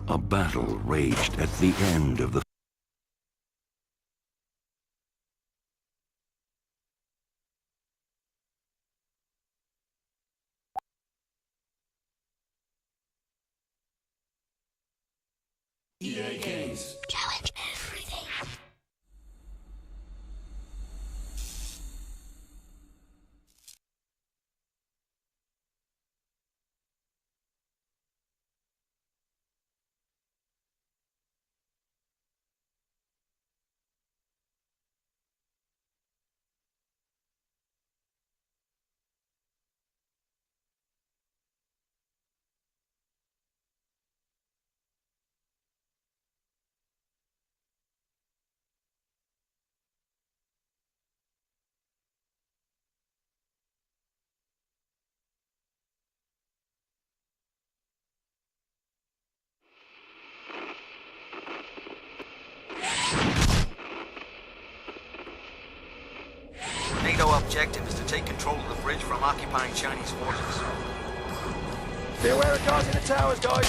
A battle raged at the end of the EA Games. Challenge everything. NATO objective is to take control of the bridge from occupying Chinese forces. Be aware of guards in the towers, guys.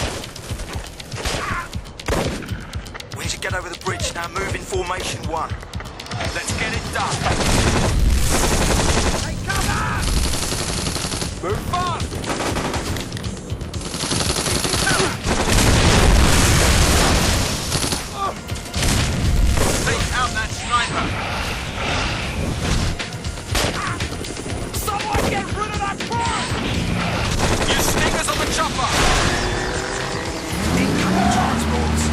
We need to get over the bridge. Now move in formation 1. Let's get it done. Take cover! Move fast! Take out that sniper! Someone get rid of that bird! You stingers on the chopper! Incoming transports.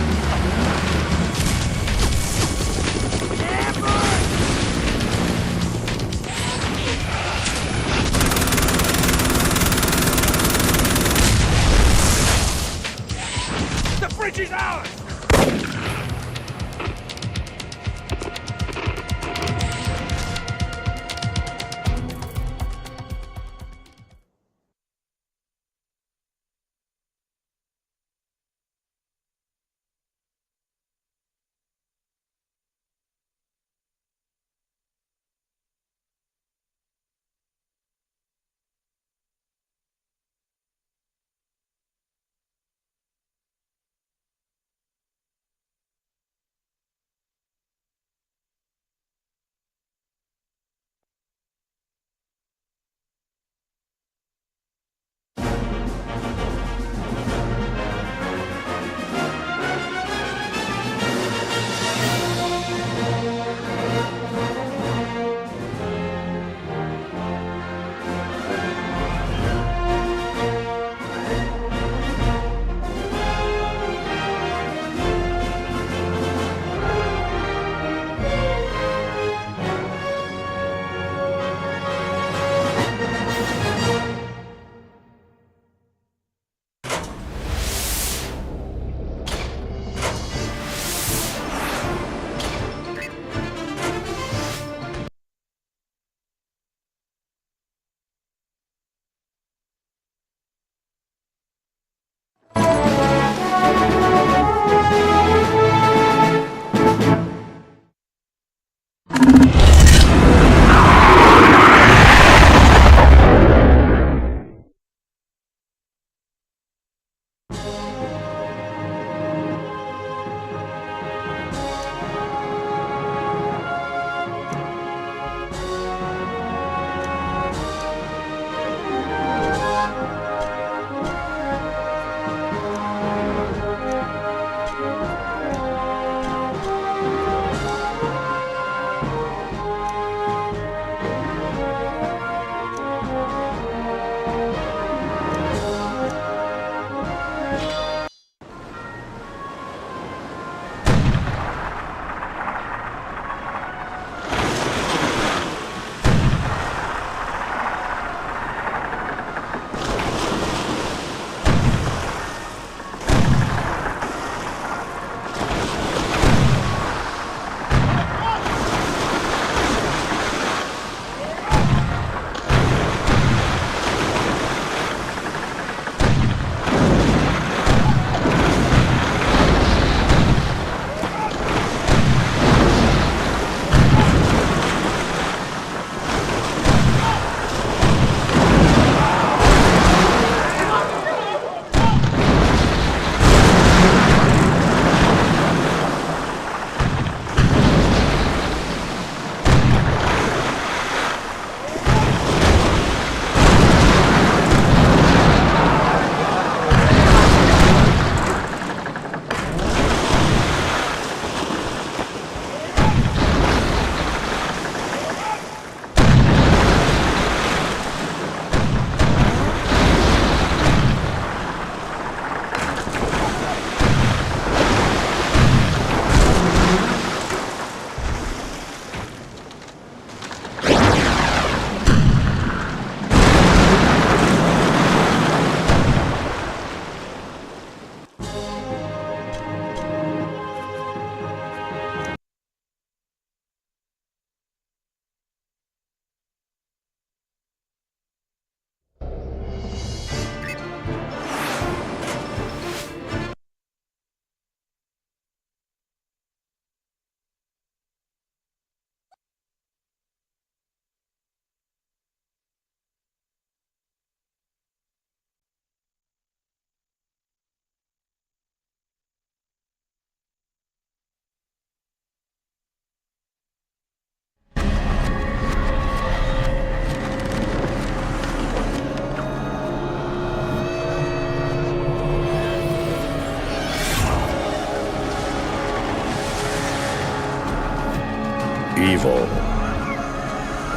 evil,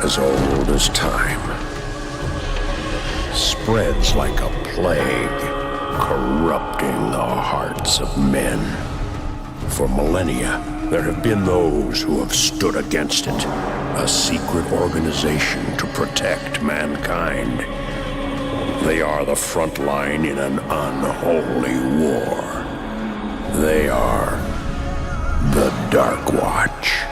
as old as time, spreads like a plague, corrupting the hearts of men. For millennia, there have been those who have stood against it, a secret organization to protect mankind. They are the front line in an unholy war. They are the Dark Watch.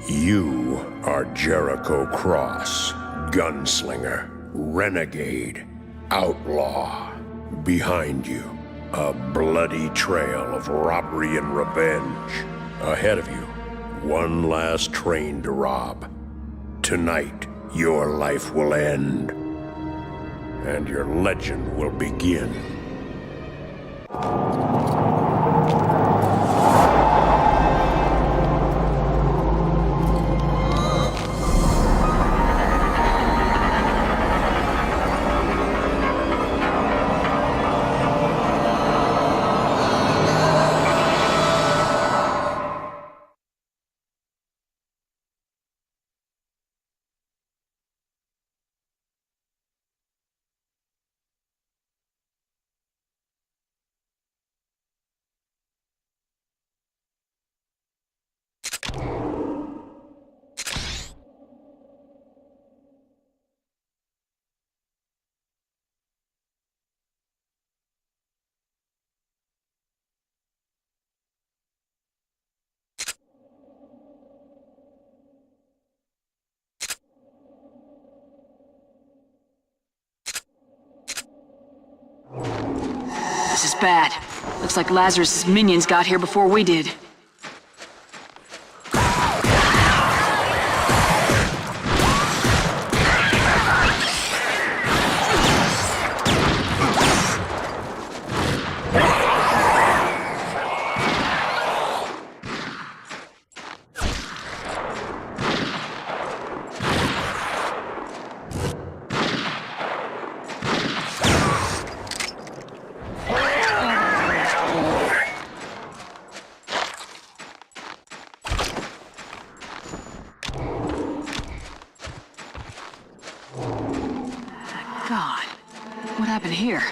You are Jericho Cross, gunslinger, renegade, outlaw. Behind you, a bloody trail of robbery and revenge. Ahead of you, one last train to rob. Tonight, your life will end, and your legend will begin. This is bad. Looks like Lazarus' minions got here before we did. God, what happened here?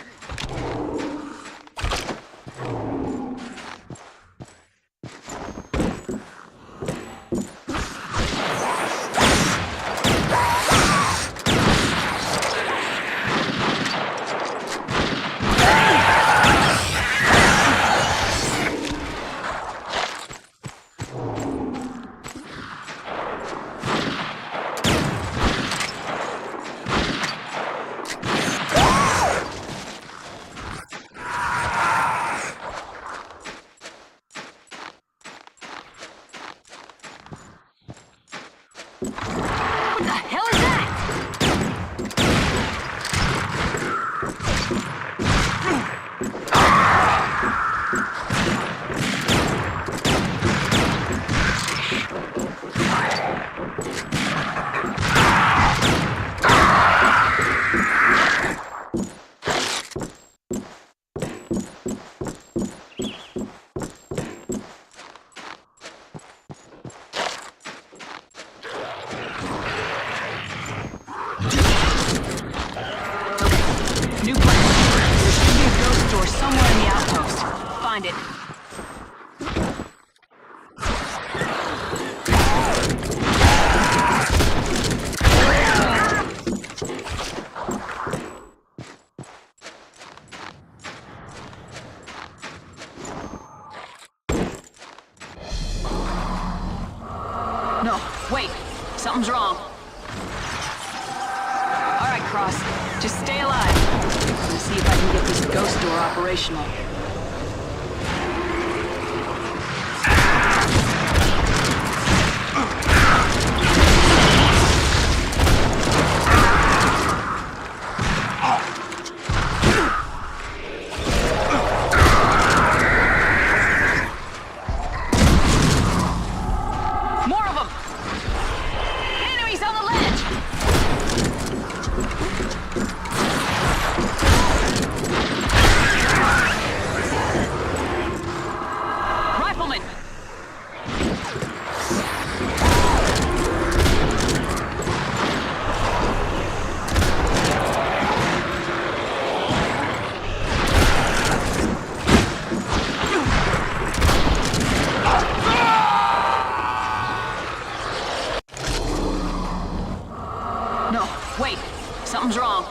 What the hell is that? New plan. There should be a ghost door somewhere in the outpost. Find it. No, wait. Something Something's wrong. All right, Cross. Just stay alive. I'm gonna see if I can get this ghost door operational. More of them! Enemies on the ledge! Rifleman! No, wait. Something's wrong. All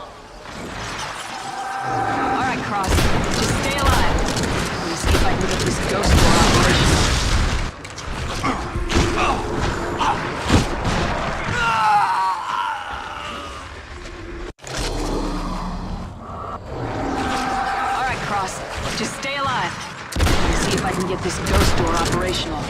right, Cross. Just stay alive. Let me see if I can get this ghost door operational. All right, Cross. Just stay alive. Let me see if I can get this ghost door operational.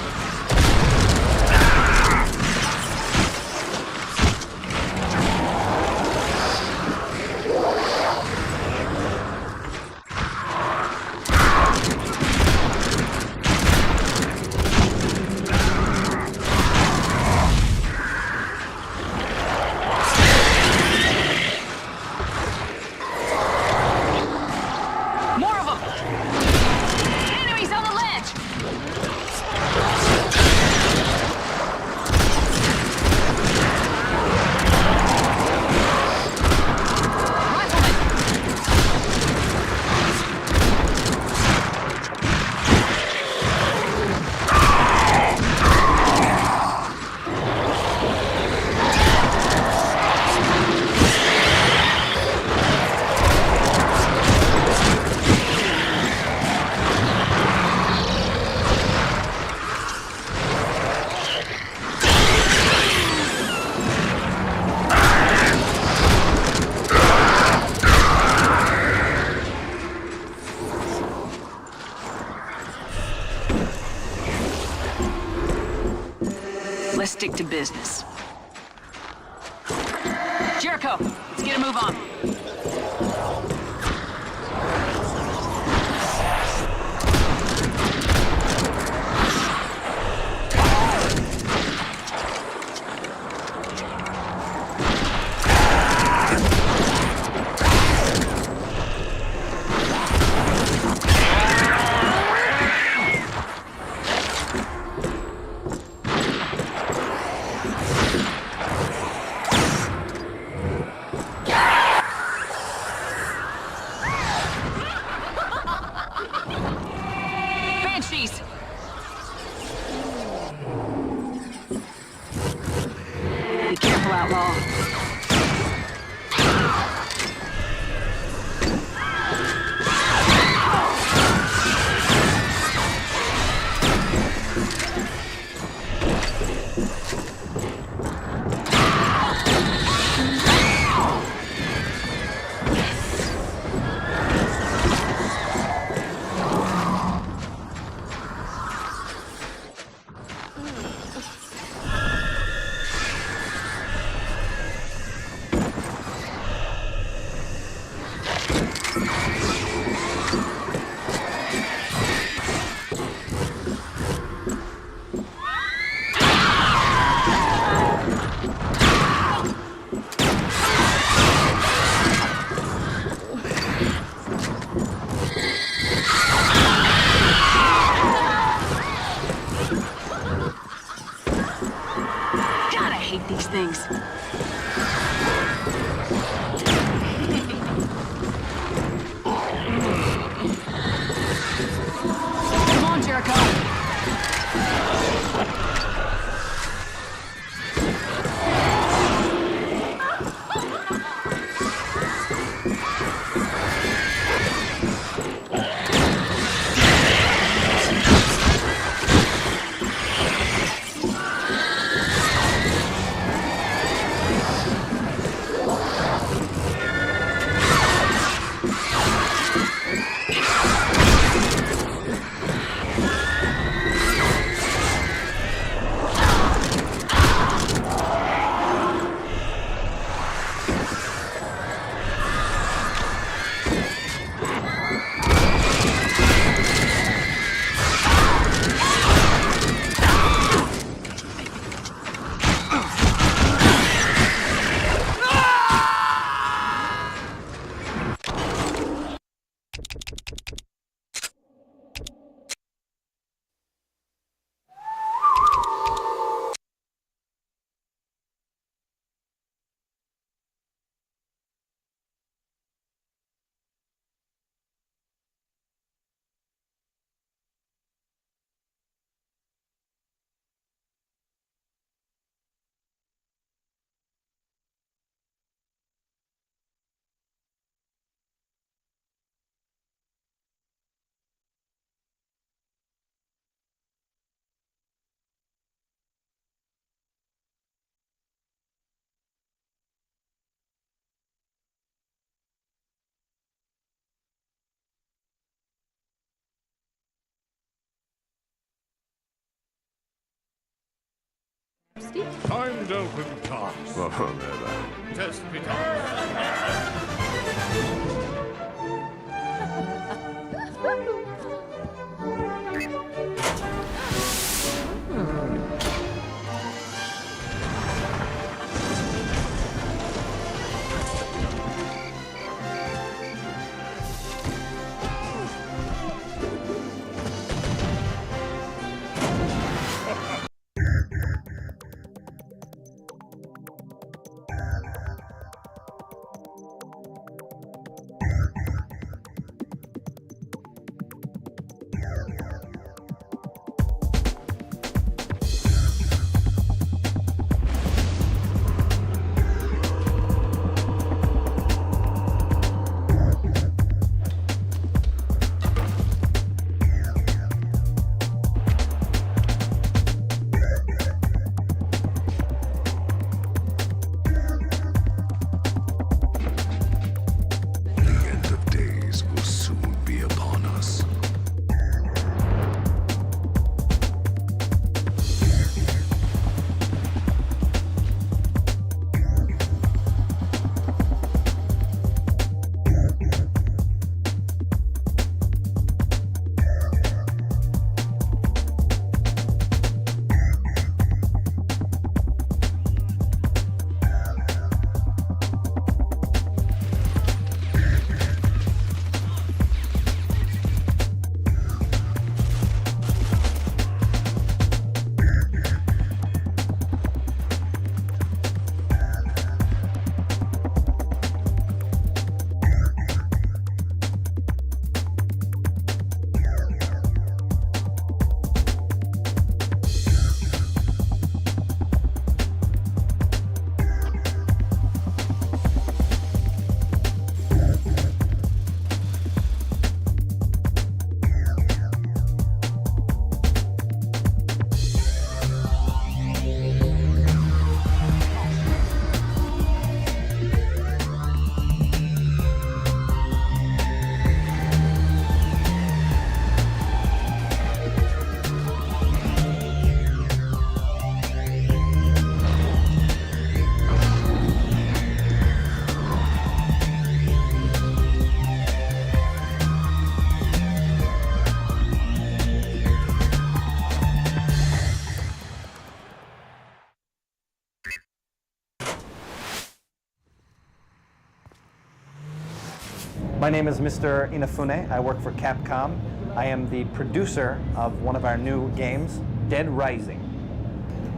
More of them! Enemies on the ledge! Rifleman! Let's stick to business. Jericho, let's get a move on. Steve? Timed open task. Oh, there. Test return. The end of days will soon be upon us. My name is Mr. Inafune. I work for Capcom. I am the producer of one of our new games, Dead Rising.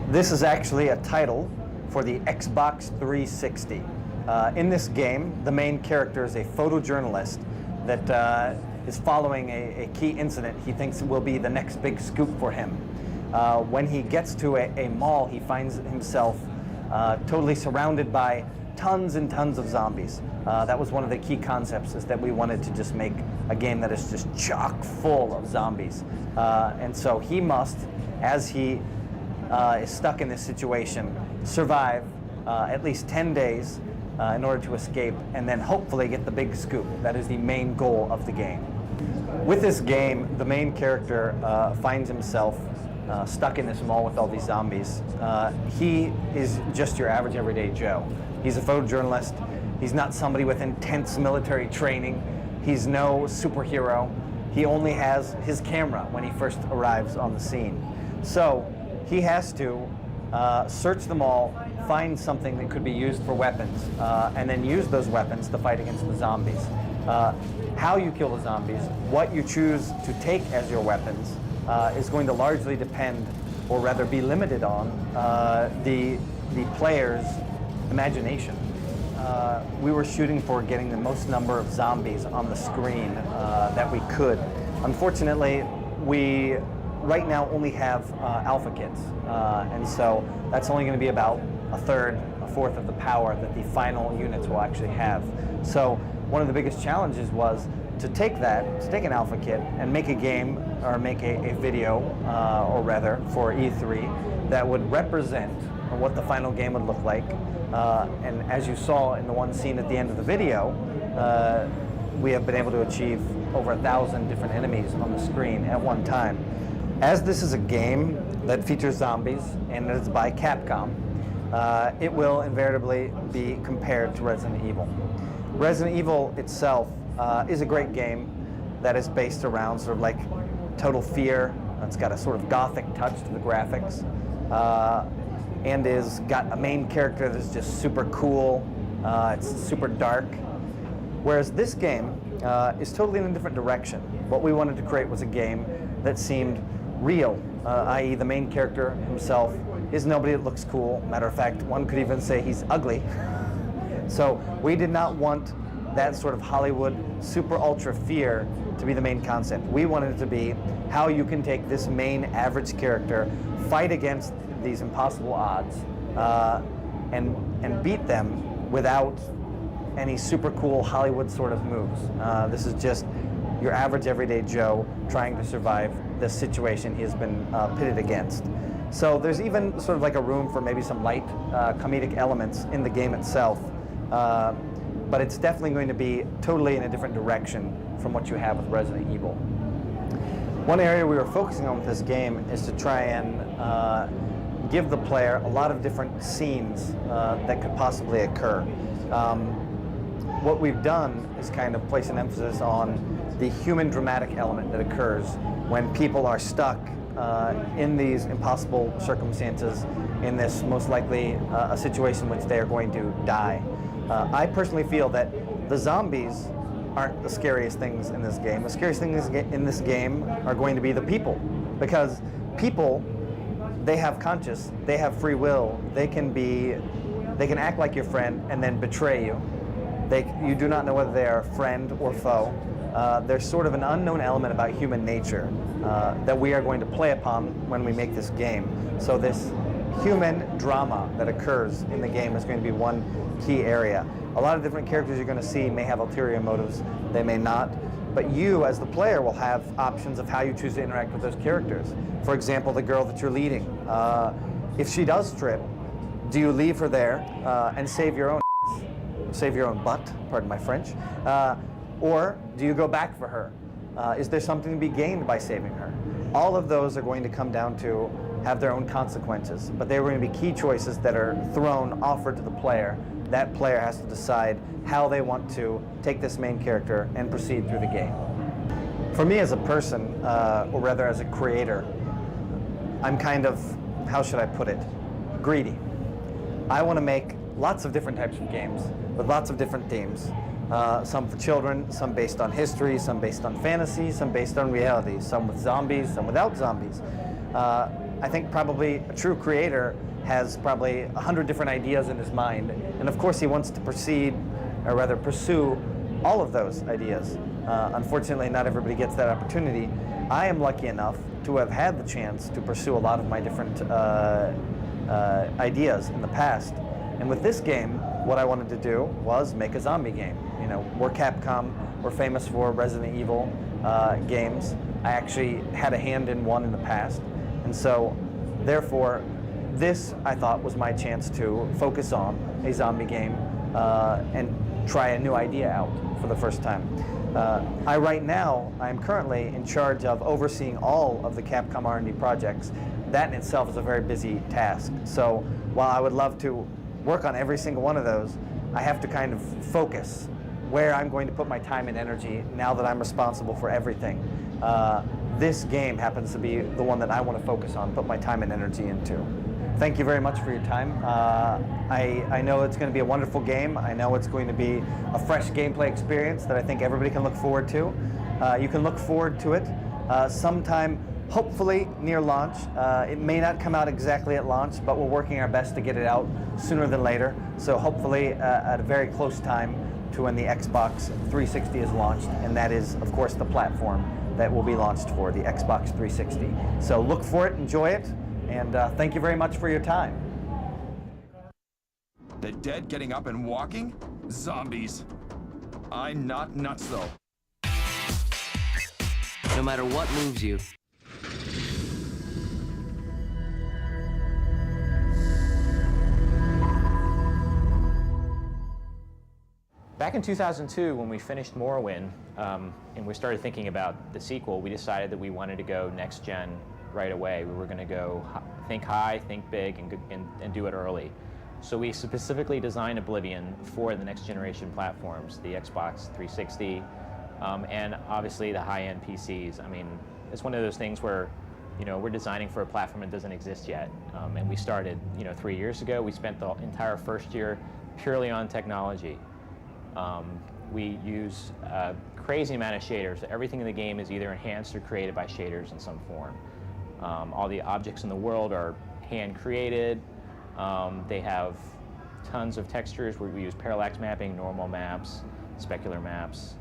This is actually a title for the Xbox 360. In this game, the main character is a photojournalist that is following a key incident he thinks will be the next big scoop for him. When he gets to a mall, he finds himself totally surrounded by tons and tons of zombies. That was one of the key concepts, is that we wanted to just make a game that is just chock full of zombies. And so he must, as he is stuck in this situation, survive at least 10 days in order to escape, and then hopefully get the big scoop. That is the main goal of the game. With this game, the main character finds himself stuck in this mall with all these zombies. He is just your average everyday Joe. He's a photojournalist. He's not somebody with intense military training. He's no superhero. He only has his camera when he first arrives on the scene. So he has to search them all, find something that could be used for weapons, and then use those weapons to fight against the zombies. How you kill the zombies, what you choose to take as your weapons, is going to largely depend, or rather be limited on, the player's imagination. We were shooting for getting the most number of zombies on the screen that we could. Unfortunately, we right now only have alpha kits, and so that's only going to be about a third, a fourth of the power that the final units will actually have. So one of the biggest challenges was to take an alpha kit and make a game, or make a video, or rather for E3, that would represent what the final game would look like. And as you saw in the one scene at the end of the video, we have been able to achieve over 1,000 different enemies on the screen at one time. As this is a game, that features zombies, and it is by Capcom. It will invariably be compared to Resident Evil. Resident Evil itself is a great game that is based around sort of like total fear. It's got a sort of gothic touch to the graphics, and is got a main character that's just super cool. It's super dark. Whereas this game is totally in a different direction. What we wanted to create was a game that seemed real, i.e. the main character himself is nobody that looks cool. Matter of fact, one could even say he's ugly. So we did not want that sort of Hollywood super ultra fear to be the main concept. We wanted it to be how you can take this main average character, fight against these impossible odds, and beat them without any super cool Hollywood sort of moves. This is just your average everyday Joe trying to survive the situation he has been pitted against. So there's even sort of like a room for maybe some light comedic elements in the game itself, but it's definitely going to be totally in a different direction from what you have with Resident Evil. One area we were focusing on with this game is to try and give the player a lot of different scenes that could possibly occur. What we've done is kind of place an emphasis on the human dramatic element that occurs when people are stuck in these impossible circumstances, in this most likely a situation in which they are going to die. I personally feel that the zombies aren't the scariest things in this game. The scariest things in this game are going to be the people, because people, they have conscience, they have free will, they can act like your friend and then betray you. You do not know whether they are friend or foe. There's sort of an unknown element about human nature that we are going to play upon when we make this game. So this human drama that occurs in the game is going to be one key area. A lot of different characters you're going to see may have ulterior motives, they may not, but you as the player will have options of how you choose to interact with those characters. For example, the girl that you're leading. If she does trip, do you leave her there and save your own butt, pardon my French, or do you go back for her? Is there something to be gained by saving her? All of those are going to come down to have their own consequences, but they are going to be key choices that are offered to the player. That player has to decide how they want to take this main character and proceed through the game. For me as a person, or rather as a creator, I'm kind of, how should I put it, greedy. I want to make lots of different types of games with lots of different themes. Some for children, some based on history, some based on fantasy, some based on reality, some with zombies, some without zombies. I think probably a true creator has probably 100 different ideas in his mind, and of course he wants to pursue all of those ideas. Unfortunately, not everybody gets that opportunity. I am lucky enough to have had the chance to pursue a lot of my different ideas in the past. And with this game, what I wanted to do was make a zombie game. You know, we're Capcom, we're famous for Resident Evil games. I actually had a hand in one in the past. And so, therefore, this, I thought, was my chance to focus on a zombie game and try a new idea out for the first time. Right now, I'm currently in charge of overseeing all of the Capcom R&D projects. That in itself is a very busy task. So while I would love to work on every single one of those, I have to kind of focus where I'm going to put my time and energy now that I'm responsible for everything. This game happens to be the one that I want to focus on, put my time and energy into. Thank you very much for your time. I know it's going to be a wonderful game. I know it's going to be a fresh gameplay experience that I think everybody can look forward to. You can look forward to it sometime, hopefully near launch. It may not come out exactly at launch, but we're working our best to get it out sooner than later. So hopefully at a very close time to when the Xbox 360 is launched, and that is, of course, the platform that will be launched for, the Xbox 360. So look for it, enjoy it, and thank you very much for your time. The dead getting up and walking? Zombies. I'm not nuts, though. No matter what moves you. Back in 2002, when we finished Morrowind, and we started thinking about the sequel, we decided that we wanted to go next-gen right away. We were going to go think high, think big, and do it early. So we specifically designed Oblivion for the next generation platforms, the Xbox 360, and obviously the high-end PCs. I mean, it's one of those things where, you know, we're designing for a platform that doesn't exist yet. And we started, you know, 3 years ago. We spent the entire first year purely on technology. We use a crazy amount of shaders. Everything in the game is either enhanced or created by shaders in some form. All the objects in the world are hand-created. They have tons of textures where we use parallax mapping, normal maps, specular maps.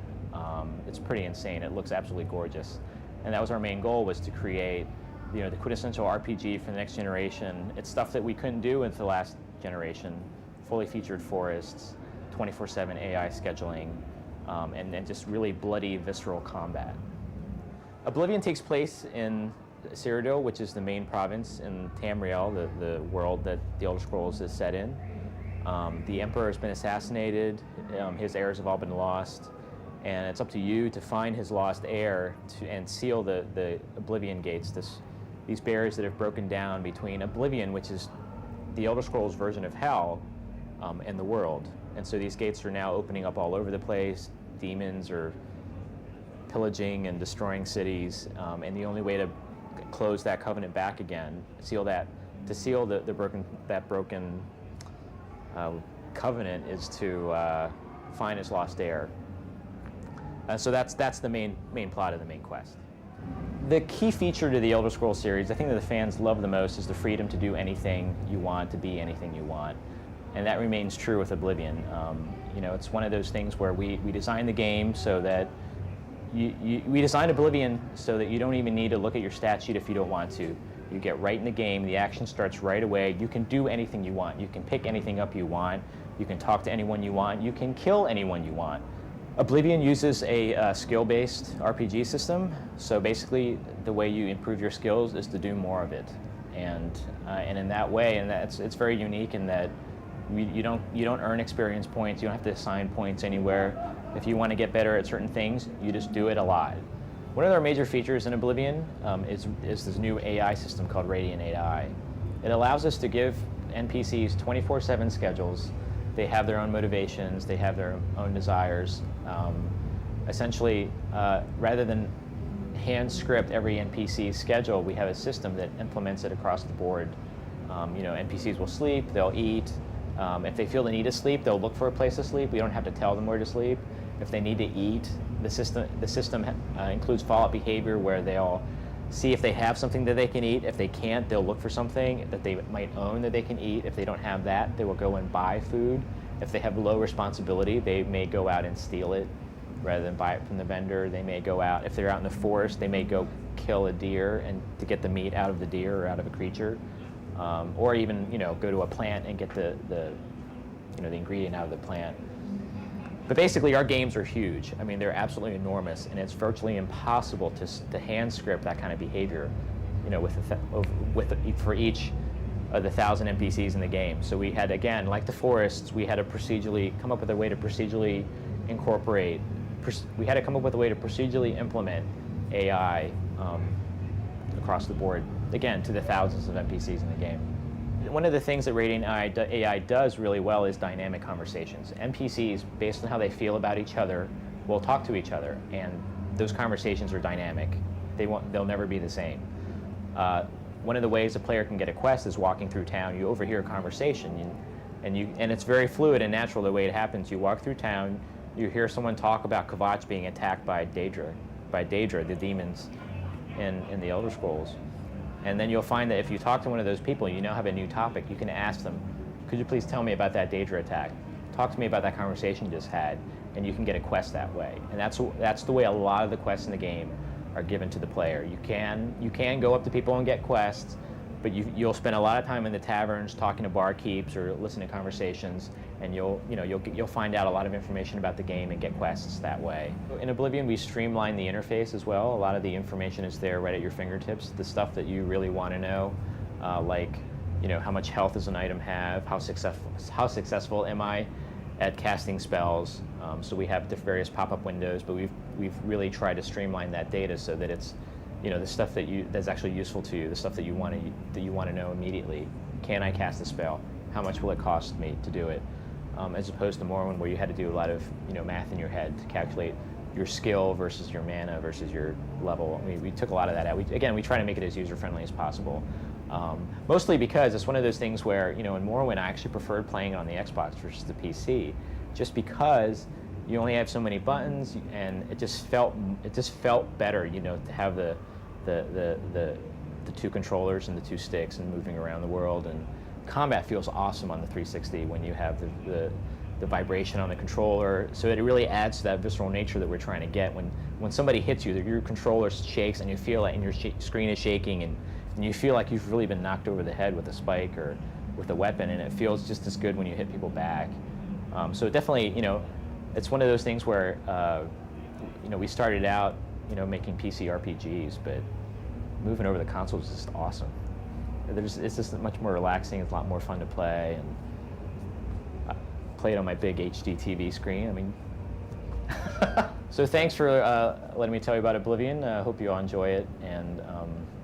It's pretty insane. It looks absolutely gorgeous. And that was our main goal, was to create, you know, the quintessential RPG for the next generation. It's stuff that we couldn't do with the last generation. Fully featured forests, 24/7 AI scheduling, and then just really bloody, visceral combat. Oblivion takes place in Cyrodiil, which is the main province in Tamriel, the world that the Elder Scrolls is set in. The Emperor has been assassinated, his heirs have all been lost, and it's up to you to find his lost heir and seal the Oblivion gates, these barriers that have broken down between Oblivion, which is the Elder Scrolls version of Hell, and the world. And so these gates are now opening up all over the place. Demons are pillaging and destroying cities, and the only way to close that covenant back again, seal that broken covenant, is to find his lost heir. So that's the main plot of the main quest. The key feature to the Elder Scrolls series, I think that the fans love the most, is the freedom to do anything you want, to be anything you want. And that remains true with Oblivion. You know, it's one of those things where we designed the game so that we designed Oblivion so that you don't even need to look at your stat sheet if you don't want to. You get right in the game, the action starts right away, you can do anything you want, you can pick anything up you want, you can talk to anyone you want, you can kill anyone you want. Oblivion uses a skill-based RPG system, so basically the way you improve your skills is to do more of it. And in that way, and it's very unique in that you don't earn experience points, you don't have to assign points anywhere. If you want to get better at certain things, you just do it a lot. One of our major features in Oblivion is this new AI system called Radiant AI. It allows us to give NPCs 24/7 schedules. They have their own motivations, they have their own desires. Essentially, rather than hand script every NPC's schedule, we have a system that implements it across the board. You know, NPCs will sleep, they'll eat. If they feel the need to sleep, they'll look for a place to sleep. We don't have to tell them where to sleep. If they need to eat, the system includes follow-up behavior where they'll see if they have something that they can eat. If they can't, they'll look for something that they might own that they can eat. If they don't have that, they will go and buy food. If they have low responsibility, they may go out and steal it rather than buy it from the vendor. They may go out, if they're out in the forest, they may go kill a deer and to get the meat out of the deer or out of a creature. Or even, you know, go to a plant and get the ingredient out of the plant. But basically, our games are huge. I mean, they're absolutely enormous, and it's virtually impossible to hand script that kind of behavior, you know, for each of the 1,000 NPCs in the game. So we had, again, like the forests, we had to come up with a way to procedurally incorporate. We had to come up with a way to procedurally implement AI across the board, again, to the thousands of NPCs in the game. One of the things that Radiant AI does really well is dynamic conversations. NPCs, based on how they feel about each other, will talk to each other, and those conversations are dynamic. They'll never be the same. One of the ways a player can get a quest is walking through town. You overhear a conversation, and it's very fluid and natural the way it happens. You walk through town, you hear someone talk about Kvatch being attacked by Daedra, the demons in the Elder Scrolls. And then you'll find that if you talk to one of those people, you now have a new topic. You can ask them, could you please tell me about that Daedra attack? Talk to me about that conversation you just had, and you can get a quest that way. And that's the way a lot of the quests in the game are given to the player. You can go up to people and get quests, but you'll spend a lot of time in the taverns talking to barkeeps or listening to conversations, and you'll find out a lot of information about the game and get quests that way. In Oblivion, we streamline the interface as well. A lot of the information is there right at your fingertips. The stuff that you really want to know, like, you know, how much health does an item have, how successful am I at casting spells. So we have various pop-up windows, but we've really tried to streamline that data so that it's the stuff that's actually useful to you, the stuff that you want to know immediately. Can I cast a spell? How much will it cost me to do it? As opposed to Morrowind, where you had to do a lot of math in your head to calculate your skill versus your mana versus your level. I mean, we took a lot of that out. We try to make it as user-friendly as possible. Mostly because it's one of those things where, in Morrowind, I actually preferred playing it on the Xbox versus the PC, just because you only have so many buttons, and it just felt better, to have the two controllers and the two sticks and moving around the world. And combat feels awesome on the 360 when you have the vibration on the controller, so it really adds to that visceral nature that we're trying to get. When somebody hits you, your controller shakes and you feel it, and your screen is shaking, and you feel like you've really been knocked over the head with a spike or with a weapon, and it feels just as good when you hit people back. So definitely, it's one of those things where we started out making PC RPGs, but moving over to the console is just awesome. It's just much more relaxing. It's a lot more fun to play, and I play it on my big HD TV screen. I mean, so thanks for letting me tell you about Oblivion. I hope you all enjoy it, and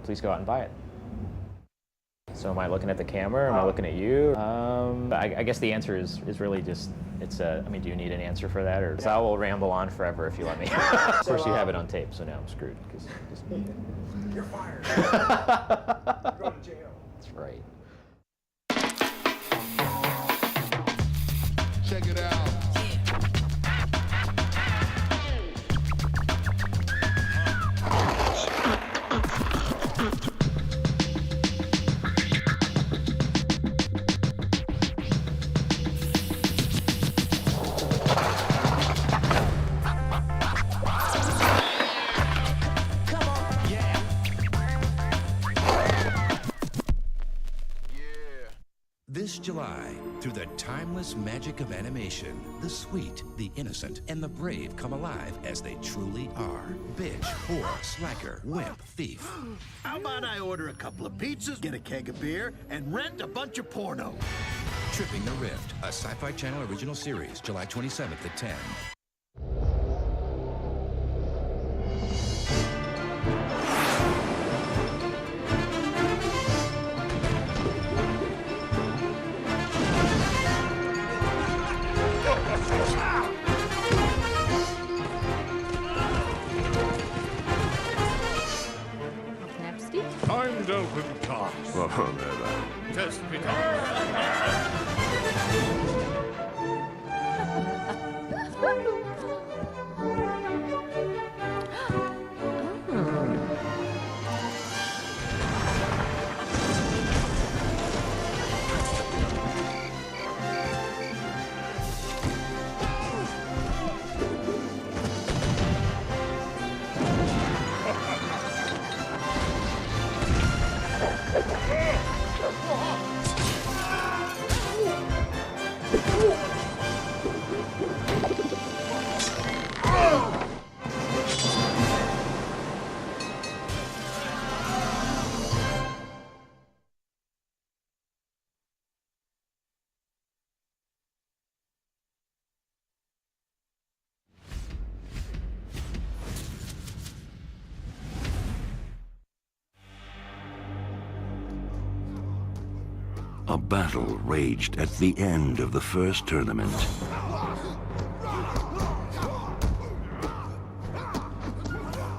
please go out and buy it. So am I looking at the camera? Am I looking at you? I guess the answer is really just, I mean, do you need an answer for that? Or I will ramble on forever if you let me. Of course, you have it on tape, so now I'm screwed. You're fired. You're going to jail. That's right. Check it out. This July, through the timeless magic of animation, the sweet, the innocent, and the brave come alive as they truly are. Bitch, whore, slacker, wimp, thief. How about I order a couple of pizzas, get a keg of beer, and rent a bunch of porno? Tripping the Rift, a Sci-Fi Channel original series, July 27th at 10. Time to open tasks. Oh, there. Test begun. A battle raged at the end of the first tournament.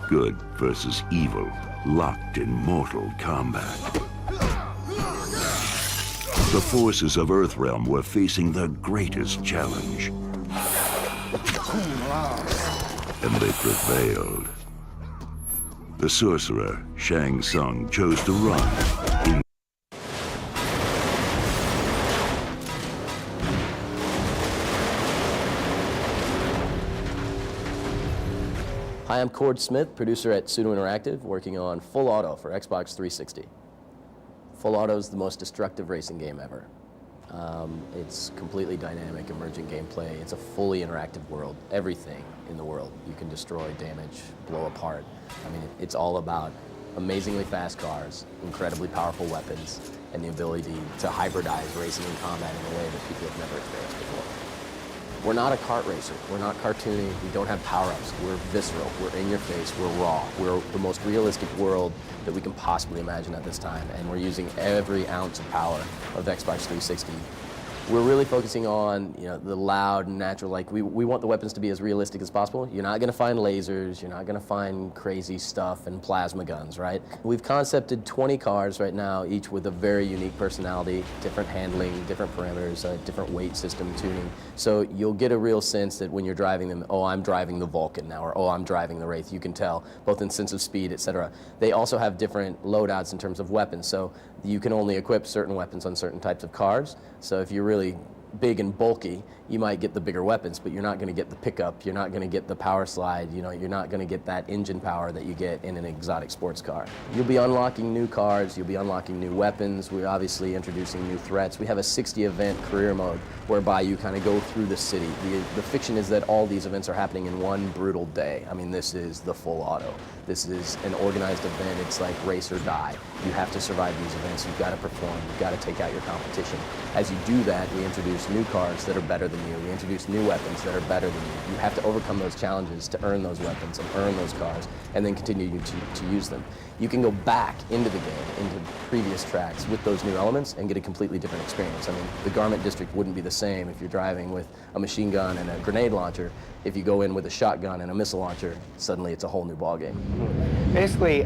Good versus evil, locked in mortal combat. The forces of Earthrealm were facing the greatest challenge. And they prevailed. The sorcerer, Shang Tsung, chose to run. Hi, I'm Cord Smith, producer at Pseudo Interactive, working on Full Auto for Xbox 360. Full Auto is the most destructive racing game ever. It's completely dynamic, emergent gameplay. It's a fully interactive world. Everything in the world you can destroy, damage, blow apart. I mean, it's all about amazingly fast cars, incredibly powerful weapons, and the ability to hybridize racing and combat in a way that people have never experienced before. We're not a kart racer. We're not cartoony. We don't have power-ups. We're visceral. We're in your face. We're raw. We're the most realistic world that we can possibly imagine at this time, and we're using every ounce of power of Xbox 360. We're really focusing on, the loud, natural, like we want the weapons to be as realistic as possible. You're not gonna find lasers, you're not gonna find crazy stuff and plasma guns, right? We've concepted 20 cars right now, each with a very unique personality, different handling, different parameters, different weight system tuning. So you'll get a real sense that when you're driving them, oh, I'm driving the Vulcan now, or oh, I'm driving the Wraith. You can tell, both in sense of speed, etc. They also have different loadouts in terms of weapons. So you can only equip certain weapons on certain types of cars. So if you're really big and bulky, you might get the bigger weapons, but you're not going to get the pickup, you're not going to get the power slide, you're not going to get that engine power that you get in an exotic sports car. You'll be unlocking new cars, you'll be unlocking new weapons, we're obviously introducing new threats. We have a 60 event career mode whereby you kind of go through the city. The fiction is that all these events are happening in one brutal day. I mean, this is the full auto. This is an organized event. It's like race or die. You have to survive these events. You've got to perform. You've got to take out your competition. As you do that, we introduce new cars that are better than you. We introduce new weapons that are better than you. You have to overcome those challenges to earn those weapons and earn those cars and then continue to use them. You can go back into the game, into previous tracks with those new elements and get a completely different experience. I mean, the Garment District wouldn't be the same if you're driving with a machine gun and a grenade launcher. If you go in with a shotgun and a missile launcher, suddenly it's a whole new ballgame. Basically,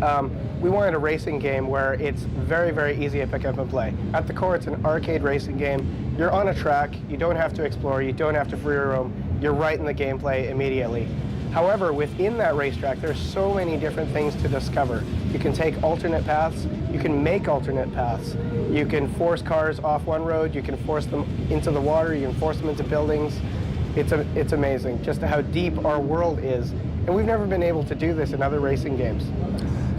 we wanted a racing game where it's very, very easy to pick up and play. At the core, it's an arcade racing game. You're on a track, you don't have to explore, you don't have to free roam, you're right in the gameplay immediately. However, within that racetrack, there's so many different things to discover. You can take alternate paths, you can make alternate paths, you can force cars off one road, you can force them into the water, you can force them into buildings. It's amazing just how deep our world is. And we've never been able to do this in other racing games.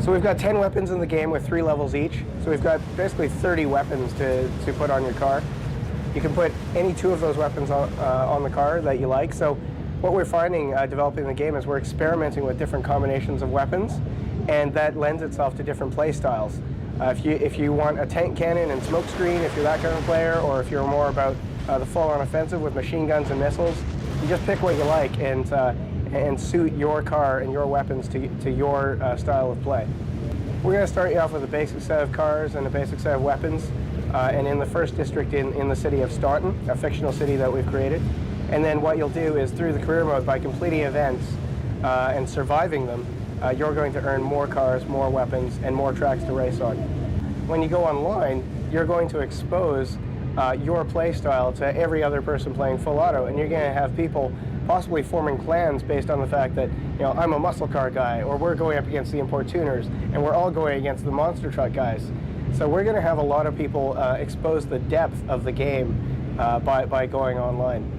So we've got 10 weapons in the game with 3 levels each. So we've got basically 30 weapons to put on your car. You can put any 2 of those weapons on the car that you like. So what we're finding developing the game is we're experimenting with different combinations of weapons, and that lends itself to different play styles. If you want a tank cannon and smoke screen, if you're that kind of player, or if you're more about the full-on offensive with machine guns and missiles, you just pick what you like and suit your car and your weapons to your style of play. We're going to start you off with a basic set of cars and a basic set of weapons, and in the first district in the city of Staunton, a fictional city that we've created. And then what you'll do is through the career mode, by completing events and surviving them, you're going to earn more cars, more weapons, and more tracks to race on. When you go online, you're going to expose your play style to every other person playing full auto, and you're going to have people possibly forming clans based on the fact that, I'm a muscle car guy, or we're going up against the Importuners, and we're all going against the monster truck guys. So we're going to have a lot of people expose the depth of the game by going online.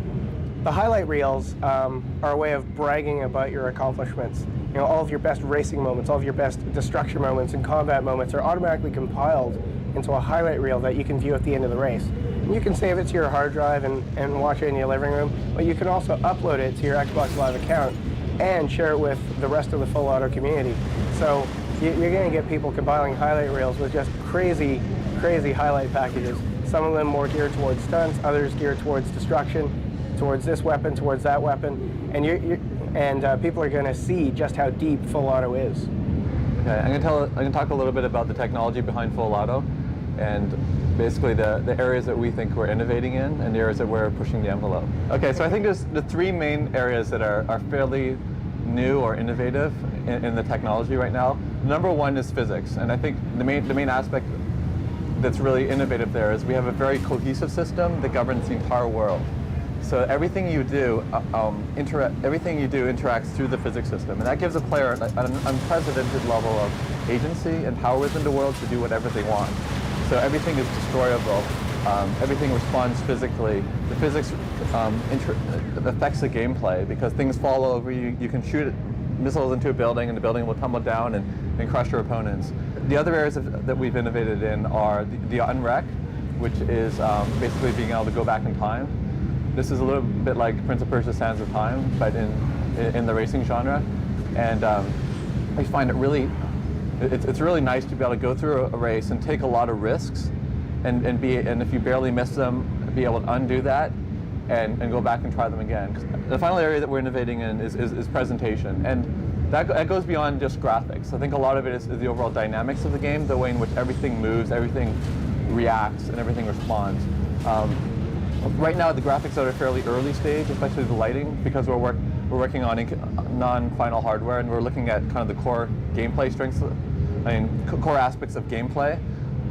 The highlight reels are a way of bragging about your accomplishments. All of your best racing moments, all of your best destruction moments and combat moments are automatically compiled into a highlight reel that you can view at the end of the race. And you can save it to your hard drive and watch it in your living room, but you can also upload it to your Xbox Live account and share it with the rest of the Full Auto community. So you're going to get people compiling highlight reels with just crazy, crazy highlight packages. Some of them more geared towards stunts, others geared towards destruction, towards this weapon, towards that weapon, and people are going to see just how deep Full Auto is. Okay, I'm going to talk a little bit about the technology behind Full Auto, and basically the areas that we think we're innovating in and the areas that we're pushing the envelope. Okay, so I think there's the 3 main areas that are fairly new or innovative in the technology right now. Number 1 is physics, and I think the main aspect that's really innovative there is we have a very cohesive system that governs the entire world. So everything you do interacts through the physics system, and that gives a player an unprecedented level of agency and power within the world to do whatever they want. So everything is destroyable. Everything responds physically. The physics affects the gameplay because things fall over you. You can shoot missiles into a building, and the building will tumble down and crush your opponents. The other areas that we've innovated in are the Unwreck, which is basically being able to go back in time. This is a little bit like Prince of Persia: Sands of Time, but in the racing genre, and I find it's really nice to be able to go through a race and take a lot of risks, and if you barely miss them, be able to undo that, and go back and try them again. 'Cause the final area that we're innovating in is presentation, and that goes beyond just graphics. I think a lot of it is the overall dynamics of the game, the way in which everything moves, everything reacts, and everything responds. Right now, the graphics are at a fairly early stage, especially the lighting, because we're working on non-final hardware, and we're looking at kind of the core gameplay strengths, core aspects of gameplay.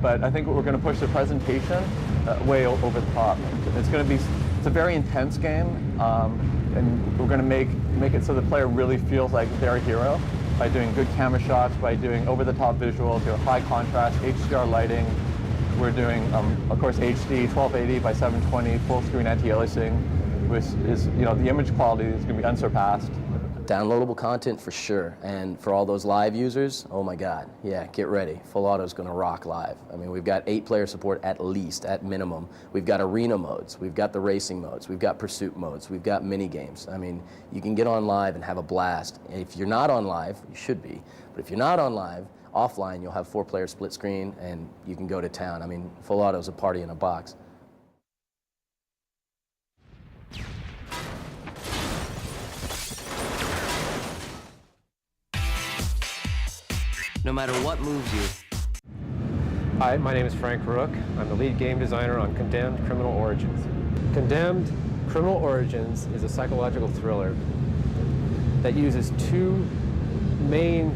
But I think we're going to push the presentation way over the top. It's a very intense game, and we're going to make it so the player really feels like they're a hero by doing good camera shots, by doing over-the-top visuals, high contrast, HDR lighting. We're doing, of course, HD 1280 by 720 full-screen anti-aliasing, which is, the image quality is going to be unsurpassed. Downloadable content for sure, and for all those live users, oh my God, yeah, get ready. Full Auto is going to rock live. I mean, we've got 8-player support at least, at minimum. We've got arena modes, we've got the racing modes, we've got pursuit modes, we've got mini games. I mean, you can get on live and have a blast. And if you're not on live, you should be, but if you're not on live, offline, you'll have 4-player split screen, and you can go to town. I mean, Full Auto is a party in a box. No matter what moves you. Hi, my name is Frank Rook. I'm the lead game designer on Condemned: Criminal Origins. Condemned: Criminal Origins is a psychological thriller that uses 2 main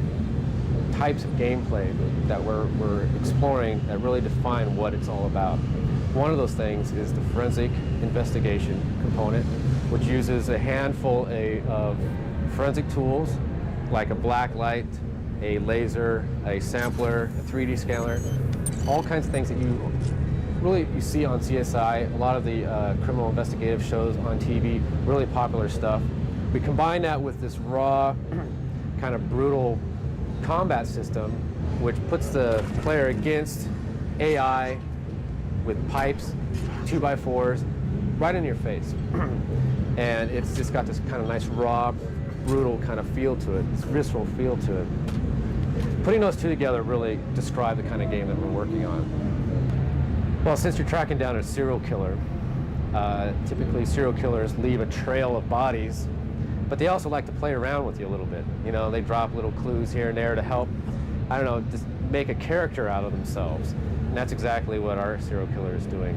types of gameplay that we're exploring that really define what it's all about. One of those things is the forensic investigation component, which uses a handful of forensic tools like a black light, a laser, a sampler, a 3D scanner, all kinds of things that you see on CSI, a lot of the criminal investigative shows on TV, really popular stuff. We combine that with this raw, kind of brutal combat system, which puts the player against AI with pipes, 2x4s, right in your face. And it's just got this kind of nice raw, brutal kind of feel to it, this visceral feel to it. Putting those 2 together really describe the kind of game that we're working on. Well, since you're tracking down a serial killer, typically serial killers leave a trail of bodies, but they also like to play around with you a little bit. They drop little clues here and there to help, just make a character out of themselves. And that's exactly what our serial killer is doing.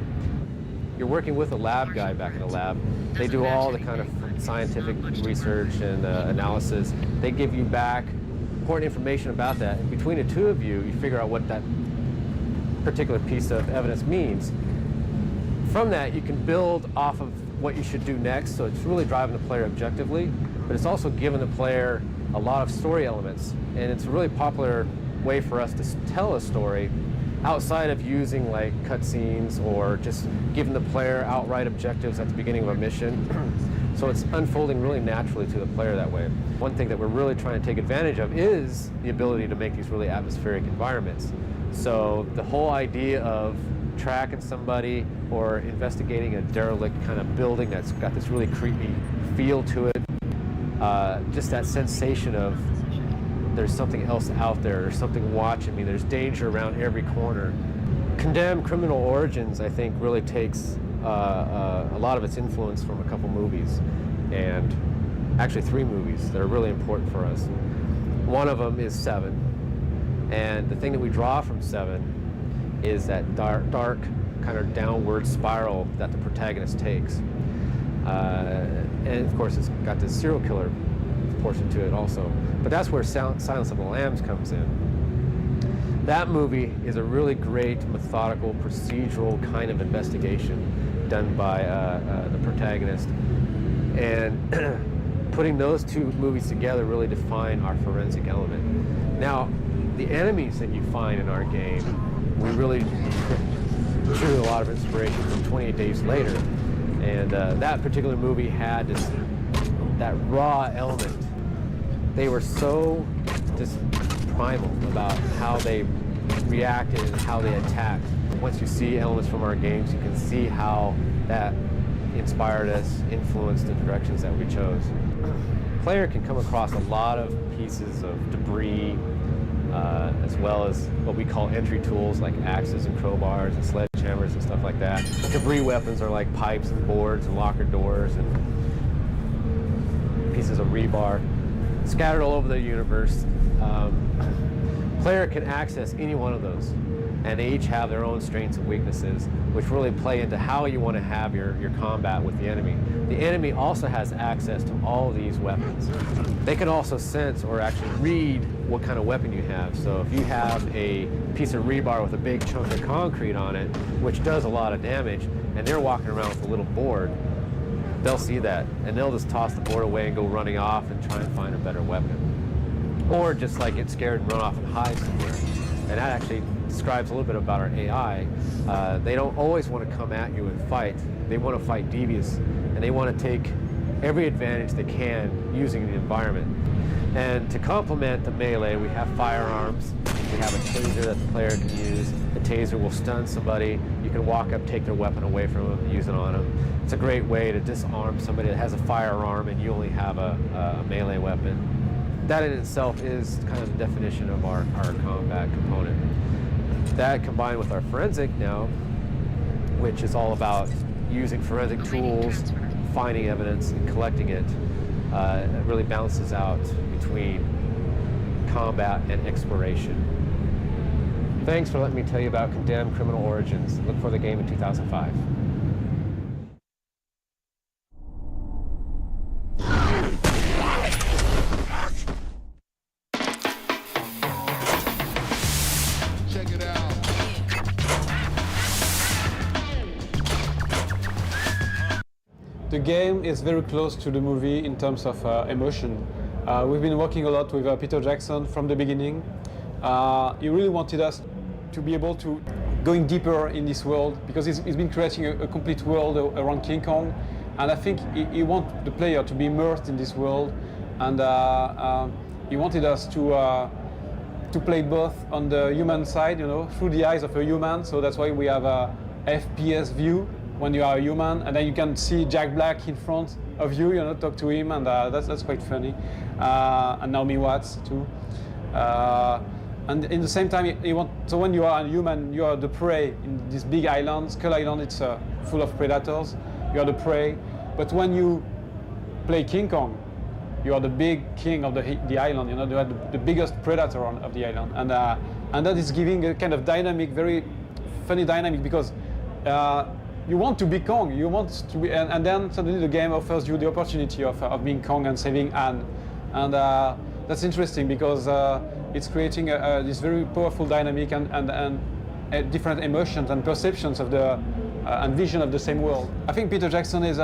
You're working with a lab guy back in the lab. They do all the kind of scientific research and analysis. They give you back important information about that. And between the 2 of you, you figure out what that particular piece of evidence means. From that, you can build off of what you should do next, so it's really driving the player objectively, but it's also giving the player a lot of story elements. And it's a really popular way for us to tell a story outside of using like cutscenes or just giving the player outright objectives at the beginning of a mission. So it's unfolding really naturally to the player that way. One thing that we're really trying to take advantage of is the ability to make these really atmospheric environments. So the whole idea of tracking somebody or investigating a derelict kind of building that's got this really creepy feel to it, just that sensation of there's something else out there, there's something watching me, there's danger around every corner. Condemned: Criminal Origins, I think, really takes a lot of its influence from a couple movies, and actually 3 movies that are really important for us. One of them is Seven, and the thing that we draw from Seven is that dark kind of downward spiral that the protagonist takes. And of course it's got this serial killer portion to it also. But that's where Silence of the Lambs comes in. That movie is a really great methodical, procedural kind of investigation done by the protagonist. And putting those 2 movies together really define our forensic element. Now, the enemies that you find in our game, we really drew a lot of inspiration from 28 Days Later. And that particular movie had that raw element. They were so just primal about how they reacted and how they attacked. Once you see elements from our games, you can see how that inspired us, influenced the directions that we chose. Player can come across a lot of pieces of debris, as well as what we call entry tools like axes and crowbars and sledgehammers and stuff like that. Debris weapons are like pipes and boards and locker doors and pieces of rebar scattered all over the universe. Player can access any one of those, and they each have their own strengths and weaknesses, which really play into how you want to have your combat with the enemy. The enemy also has access to all of these weapons. They can also sense or actually read what kind of weapon you have. So if you have a piece of rebar with a big chunk of concrete on it, which does a lot of damage, and they're walking around with a little board, they'll see that, and they'll just toss the board away and go running off and try and find a better weapon. Or just like get scared and run off and hide somewhere. And that actually describes a little bit about our AI. They don't always want to come at you and fight. They want to fight devious, and they want to take every advantage they can using the environment. And to complement the melee, we have firearms. We have a taser that the player can use. The taser will stun somebody. You can walk up, take their weapon away from them, and use it on them. It's a great way to disarm somebody that has a firearm and you only have a melee weapon. That in itself is kind of the definition of our combat component. That combined with our forensic now, which is all about using forensic tools, finding evidence, and collecting it, it really balances out between combat and exploration. Thanks for letting me tell you about Condemned: Criminal Origins. Look for the game in 2005. The game is very close to the movie in terms of emotion. We've been working a lot with Peter Jackson from the beginning. He really wanted us to be able to going deeper in this world because he's been creating a complete world around King Kong, and I think he wants the player to be immersed in this world, and he wanted us to play both on the human side, you know, through the eyes of a human. So that's why we have a FPS view when you are a human, and then you can see Jack Black in front of you, you know, talk to him, and that's quite funny. And Naomi Watts too. And in the same time, so when you are a human, you are the prey in this big island. Skull Island, it's full of predators. You are the prey. But when you play King Kong, you are the big king of the island. You know, you are the biggest predator of the island, and that is giving a kind of dynamic, very funny dynamic because. You want to be Kong, you want to be, and then suddenly the game offers you the opportunity of being Kong and saving Anne, and that's interesting because it's creating this very powerful dynamic and different emotions and perceptions of the and vision of the same world. I think Peter Jackson is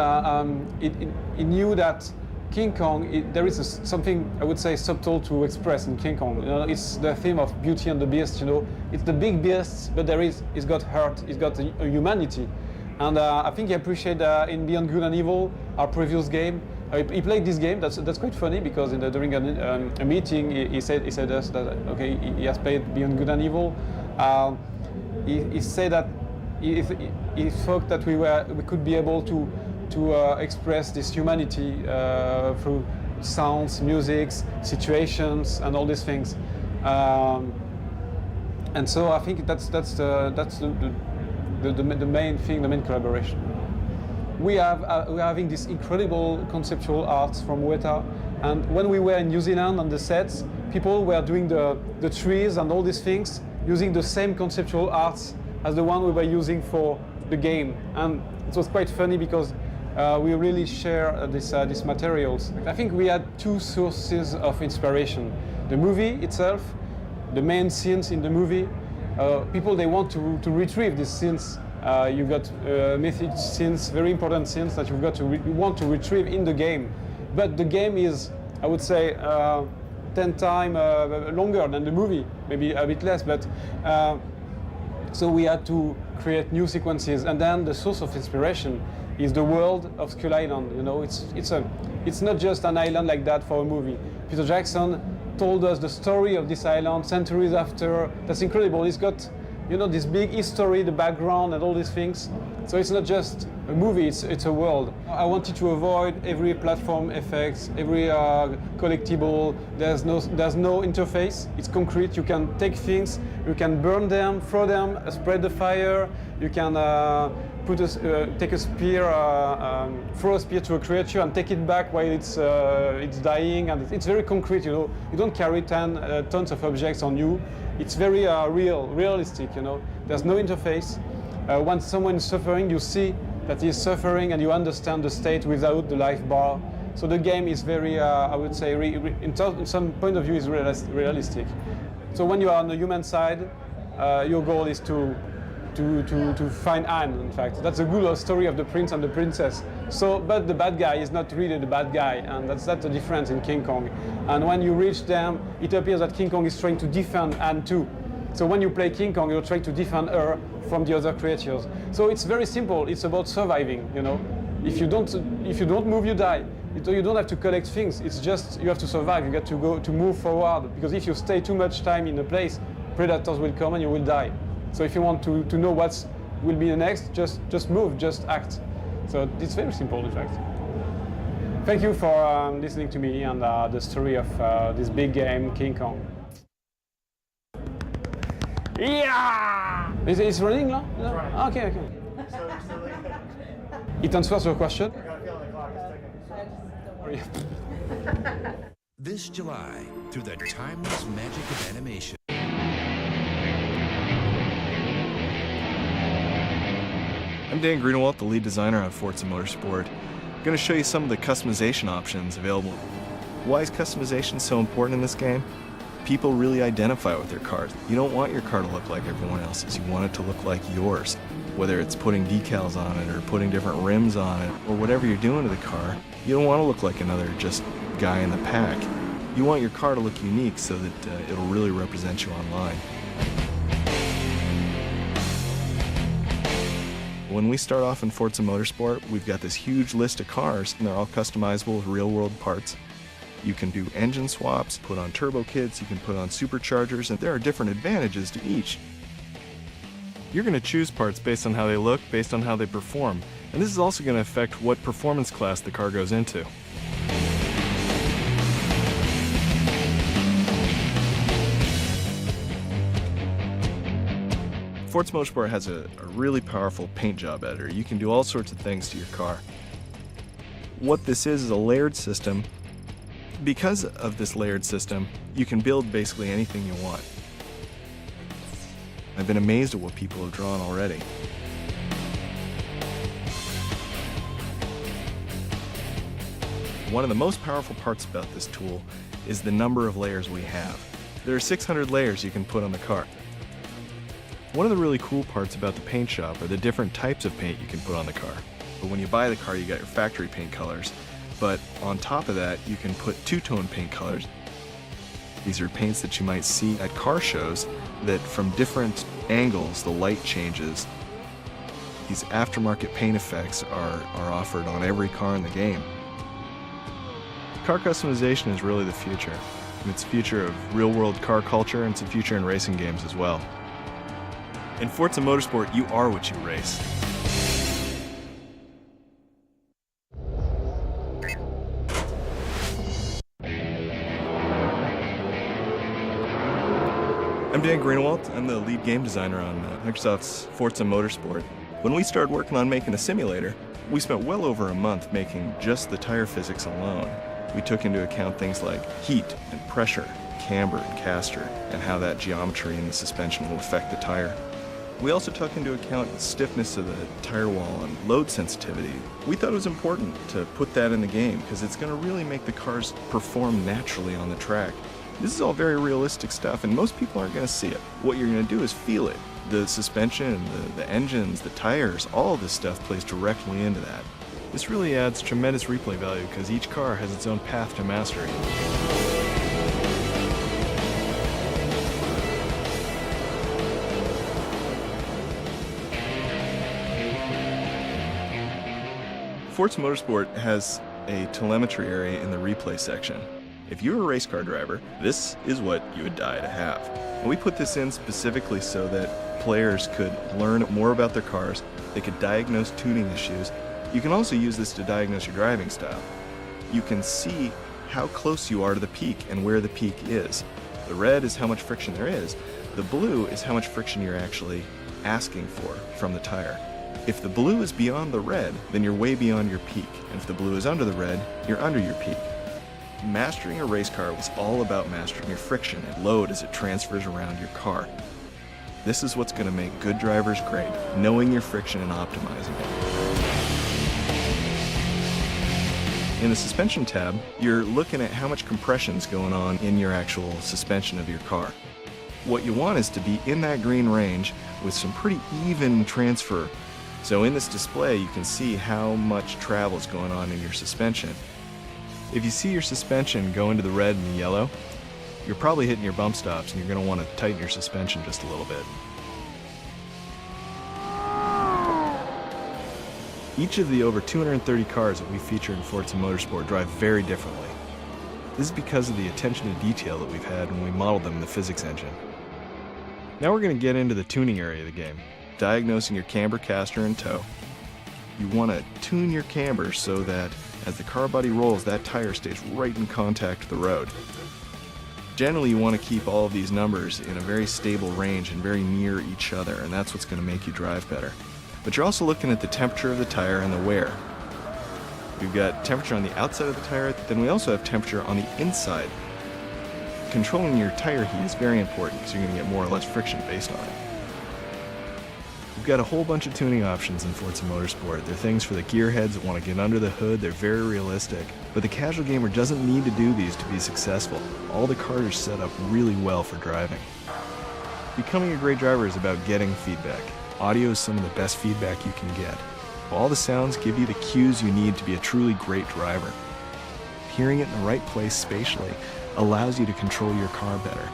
he knew that King Kong, there is something I would say subtle to express in King Kong. You know, it's the theme of Beauty and the Beast. You know, it's the big beast, but he's got heart, he's got a humanity. And I think he appreciated in Beyond Good and Evil, our previous game. He played this game. That's quite funny because during a meeting he said us that okay, he has played Beyond Good and Evil. He said that he thought that we could be able to express this humanity through sounds, musics, situations, and all these things. And so I think that's the main thing, the main collaboration. We're having this incredible conceptual art from Weta, and when we were in New Zealand on the sets, people were doing the trees and all these things using the same conceptual arts as the one we were using for the game, and it was quite funny because we really share these materials. I think we had two sources of inspiration: the movie itself, the main scenes in the movie. People, they want to retrieve these scenes. You've got mythic scenes, very important scenes that you want to retrieve in the game. But the game is, I would say, 10 times longer than the movie, maybe a bit less. But so we had to create new sequences, and then the source of inspiration is the world of Skull Island. You know, it's not just an island like that for a movie. Peter Jackson told us the story of this island centuries after. That's incredible. He's got you know, this big history, the background and all these things. So it's not just a movie, it's a world. I wanted to avoid every platform effects, every collectible. There's no interface. It's concrete. You can take things, you can burn them, throw them, spread the fire. You can take a spear, throw a spear to a creature and take it back while it's dying. And it's very concrete. You know, you don't carry tons of objects on you. It's very realistic. You know, there's no interface. Once someone is suffering, you see that he's suffering and you understand the state without the life bar. So the game is very, I would say, in some point of view, is realistic. So when you are on the human side, your goal is to find Anne, in fact. That's a good story of the prince and the princess. So, but the bad guy is not really the bad guy, and that's the difference in King Kong. And when you reach them, it appears that King Kong is trying to defend Anne too. So when you play King Kong, you're trying to defend her from the other creatures. So it's very simple. It's about surviving, you know. If you don't move, you die. You don't have to collect things. It's just you have to survive. You got to move forward, because if you stay too much time in a place, predators will come and you will die. So if you want to know what will be the next, just move, just act. So it's very simple, in fact. Thank you for listening to me and the story of this big game, King Kong. Yeah! It's running now? No? Okay. It answers your question? This July, through the timeless magic of animation. I'm Dan Greenewalt, the lead designer on Forza Motorsport. I'm going to show you some of the customization options available. Why is customization so important in this game? People really identify with their cars. You don't want your car to look like everyone else's. You want it to look like yours. Whether it's putting decals on it or putting different rims on it or whatever you're doing to the car, you don't want to look like another just guy in the pack. You want your car to look unique so that it'll really represent you online. When we start off in Forza Motorsport, we've got this huge list of cars, and they're all customizable with real-world parts. You can do engine swaps, put on turbo kits, you can put on superchargers, and there are different advantages to each. You're going to choose parts based on how they look, based on how they perform, and this is also going to affect what performance class the car goes into. Forza Motorsport has a really powerful paint job editor. You can do all sorts of things to your car. What this is a layered system. Because of this layered system, you can build basically anything you want. I've been amazed at what people have drawn already. One of the most powerful parts about this tool is the number of layers we have. There are 600 layers you can put on the car. One of the really cool parts about the paint shop are the different types of paint you can put on the car. But when you buy the car, you got your factory paint colors. But on top of that, you can put two-tone paint colors. These are paints that you might see at car shows that from different angles, the light changes. These aftermarket paint effects are offered on every car in the game. Car customization is really the future. It's the future of real-world car culture, and it's the future in racing games as well. In Forza Motorsport, you are what you race. I'm Dan Greenewalt. I'm the lead game designer on Microsoft's Forza Motorsport. When we started working on making a simulator, we spent well over a month making just the tire physics alone. We took into account things like heat and pressure, camber and caster, and how that geometry in the suspension will affect the tire. We also took into account the stiffness of the tire wall and load sensitivity. We thought it was important to put that in the game because it's going to really make the cars perform naturally on the track. This is all very realistic stuff, and most people aren't going to see it. What you're going to do is feel it. The suspension, the engines, the tires, all of this stuff plays directly into that. This really adds tremendous replay value because each car has its own path to mastery. Forza Motorsport has a telemetry area in the replay section. If you're a race car driver, this is what you would die to have. And we put this in specifically so that players could learn more about their cars, they could diagnose tuning issues. You can also use this to diagnose your driving style. You can see how close you are to the peak and where the peak is. The red is how much friction there is. The blue is how much friction you're actually asking for from the tire. If the blue is beyond the red, then you're way beyond your peak. And if the blue is under the red, you're under your peak. Mastering a race car was all about mastering your friction and load as it transfers around your car. This is what's going to make good drivers great, knowing your friction and optimizing it. In the suspension tab, you're looking at how much compression is going on in your actual suspension of your car. What you want is to be in that green range with some pretty even transfer. So in this display, you can see how much travel is going on in your suspension. If you see your suspension go into the red and the yellow, you're probably hitting your bump stops and you're going to want to tighten your suspension just a little bit. Each of the over 230 cars that we feature in Forza Motorsport drive very differently. This is because of the attention to detail that we've had when we modeled them in the physics engine. Now we're going to get into the tuning area of the game, diagnosing your camber, caster, and toe. You want to tune your camber so that as the car body rolls, that tire stays right in contact with the road. Generally, you want to keep all of these numbers in a very stable range and very near each other, and that's what's going to make you drive better. But you're also looking at the temperature of the tire and the wear. We've got temperature on the outside of the tire, then we also have temperature on the inside. Controlling your tire heat is very important because you're going to get more or less friction based on it. We've got a whole bunch of tuning options in Forza Motorsport. They're things for the gearheads that want to get under the hood. They're very realistic. But the casual gamer doesn't need to do these to be successful. All the cars are set up really well for driving. Becoming a great driver is about getting feedback. Audio is some of the best feedback you can get. All the sounds give you the cues you need to be a truly great driver. Hearing it in the right place spatially allows you to control your car better.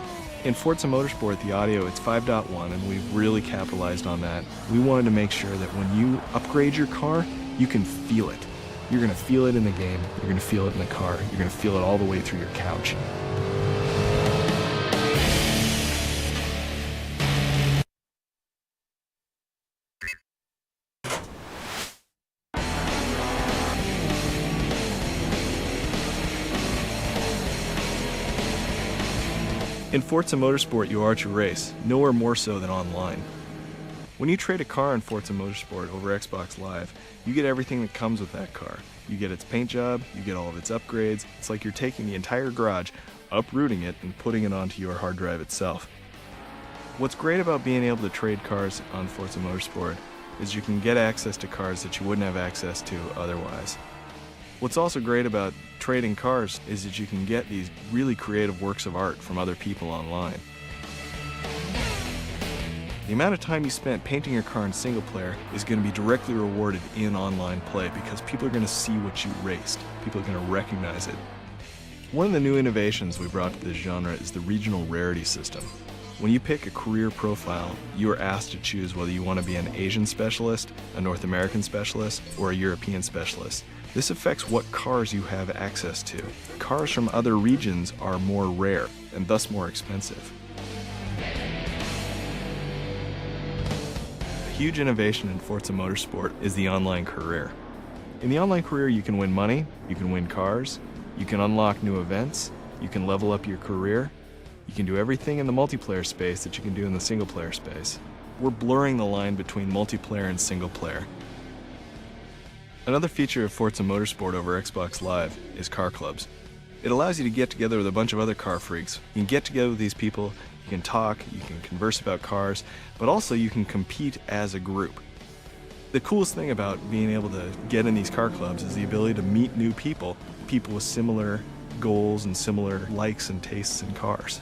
In Forza Motorsport, the audio, it's 5.1, and we've really capitalized on that. We wanted to make sure that when you upgrade your car, you can feel it. You're going to feel it in the game, you're going to feel it in the car, you're going to feel it all the way through your couch. In Forza Motorsport, you are to race, nowhere more so than online. When you trade a car in Forza Motorsport over Xbox Live, you get everything that comes with that car. You get its paint job, you get all of its upgrades. It's like you're taking the entire garage, uprooting it, and putting it onto your hard drive itself. What's great about being able to trade cars on Forza Motorsport is you can get access to cars that you wouldn't have access to otherwise. What's also great about trading cars is that you can get these really creative works of art from other people online. The amount of time you spent painting your car in single player is going to be directly rewarded in online play because people are going to see what you raced. People are going to recognize it. One of the new innovations we brought to this genre is the regional rarity system. When you pick a career profile, you are asked to choose whether you want to be an Asian specialist, a North American specialist, or a European specialist. This affects what cars you have access to. Cars from other regions are more rare and thus more expensive. A huge innovation in Forza Motorsport is the online career. In the online career, you can win money, you can win cars, you can unlock new events, you can level up your career, you can do everything in the multiplayer space that you can do in the single player space. We're blurring the line between multiplayer and single player. Another feature of Forza Motorsport over Xbox Live is car clubs. It allows you to get together with a bunch of other car freaks. You can get together with these people, you can talk, you can converse about cars, but also you can compete as a group. The coolest thing about being able to get in these car clubs is the ability to meet new people, people with similar goals and similar likes and tastes in cars.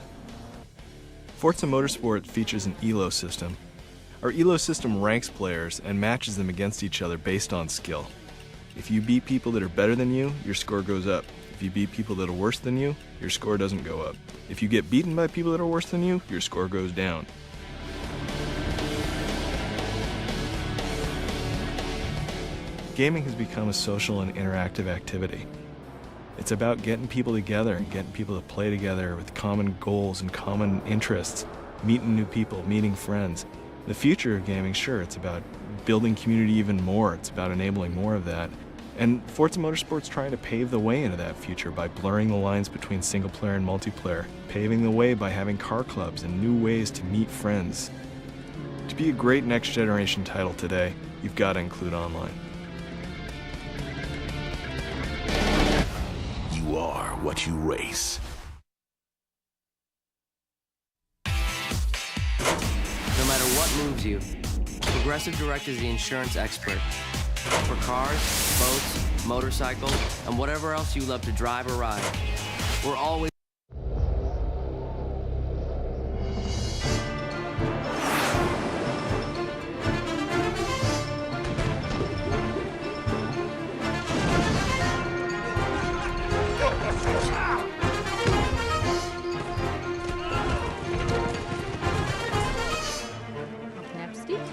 Forza Motorsport features an ELO system. Our ELO system ranks players and matches them against each other based on skill. If you beat people that are better than you, your score goes up. If you beat people that are worse than you, your score doesn't go up. If you get beaten by people that are worse than you, your score goes down. Gaming has become a social and interactive activity. It's about getting people together and getting people to play together with common goals and common interests, meeting new people, meeting friends. The future of gaming, sure, it's about building community even more. It's about enabling more of that. And Forza Motorsport's trying to pave the way into that future by blurring the lines between single player and multiplayer, paving the way by having car clubs and new ways to meet friends. To be a great next generation title today, you've got to include online. You are what you race. No matter what moves you, Progressive Direct is the insurance expert. For cars, boats, motorcycles, and whatever else you love to drive or ride, we're always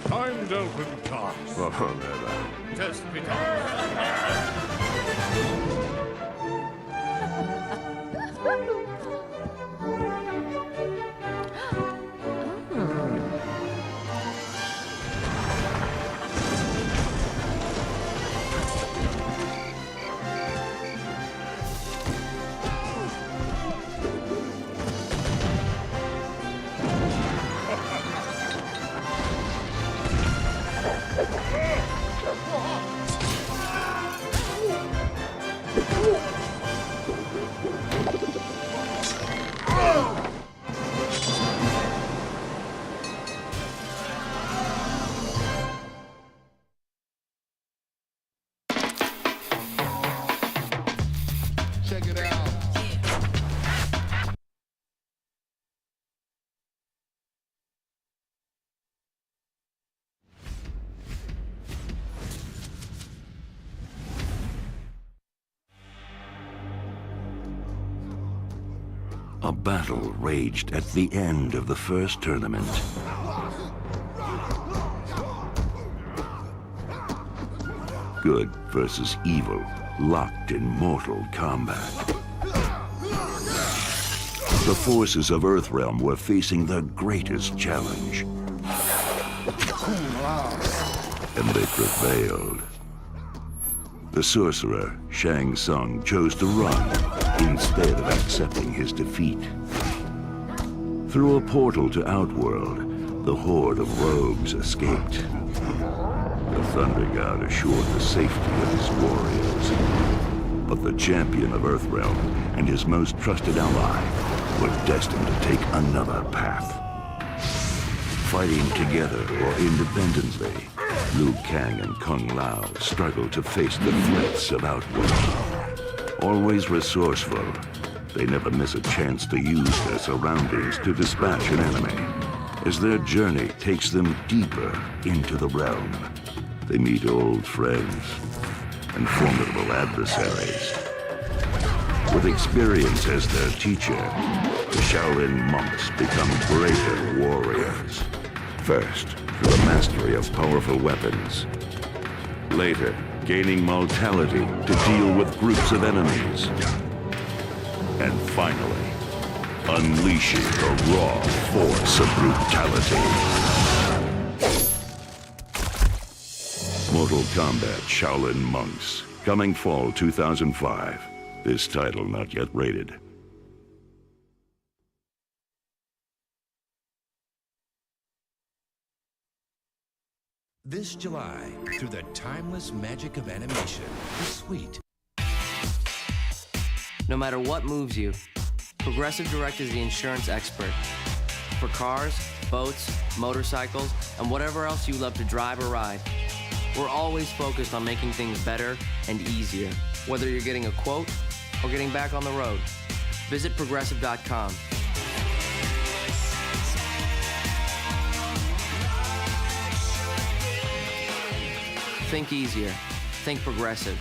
Time to open task. Test me Check it out. A battle raged at the end of the first tournament. Good versus evil, locked in mortal combat. The forces of Earthrealm were facing the greatest challenge. And they prevailed. The sorcerer, Shang Tsung, chose to run instead of accepting his defeat. Through a portal to Outworld, the horde of rogues escaped. The Thunder God assured the safety of his warriors. But the champion of Earthrealm and his most trusted ally were destined to take another path. Fighting together or independently, Liu Kang and Kung Lao struggled to face the threats of Outworld. Always resourceful, they never miss a chance to use their surroundings to dispatch an enemy. As their journey takes them deeper into the realm, they meet old friends and formidable adversaries. With experience as their teacher, the Shaolin monks become greater warriors. First, through the mastery of powerful weapons. Later, gaining mortality to deal with groups of enemies. And finally, unleashing the raw force of brutality. Mortal Kombat Shaolin Monks, coming fall 2005. This title not yet rated. This July, through the timeless magic of animation, the Sweet. No matter what moves you, Progressive Direct is the insurance expert. For cars, boats, motorcycles, and whatever else you love to drive or ride, we're always focused on making things better and easier, whether you're getting a quote or getting back on the road. Visit Progressive.com. Think easier. Think Progressive.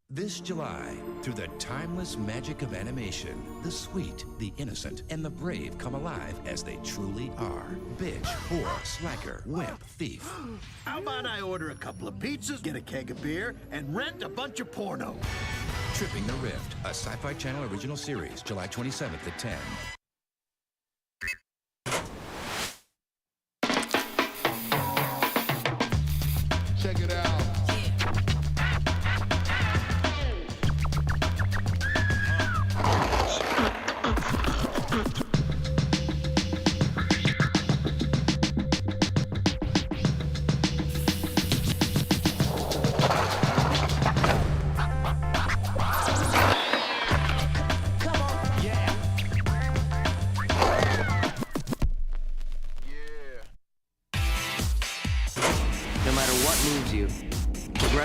This July, through the timeless magic of animation, the sweet, the innocent, and the brave come alive as they truly are. Bitch, whore, slacker, wimp, thief. How about I order a couple of pizzas, get a keg of beer, and rent a bunch of porno? Tripping the Rift, a Sci-Fi Channel original series, July 27th at 10.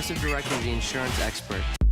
Progressive Direct is the insurance expert.